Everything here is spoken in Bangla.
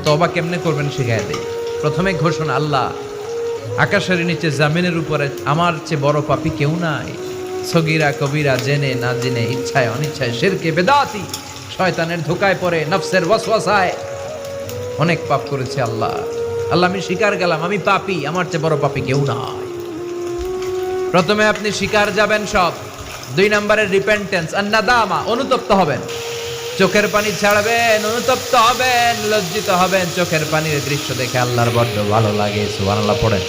তওবা কেমনে করবেন শিখায় দেই। প্রথমে ঘোষণা, আল্লাহ আকাশের নিচে জামিনের উপরে আমার চেয়ে বড় পাপী কেউ নাই। সগীরা কবিরা, জেনে না জেনে, ইচ্ছায় অনিচ্ছায়, শিরকে বেদাতি, শয়তানের ধোকায় পড়ে, নফসের ওয়াসওয়াসায় অনেক পাপ করেছি আল্লাহ। আল্লাহ আমি স্বীকার গেলাম আমি পাপী, আমার চেয়ে বড় পাপী কেউ নাই। প্রথমে আপনি স্বীকার যাবেন সব। 2 নম্বরের রিপেন্টেন্স আর নাদামা, অনুতপ্ত হবেন, চোখের পানি ছাড়বেন, অনুতপ্ত হবেন, লজ্জিত হবেন। চোখের পানির দৃশ্য দেখে আল্লাহর বড্ড ভালো লাগে, সুবহানাল্লাহ পড়েন।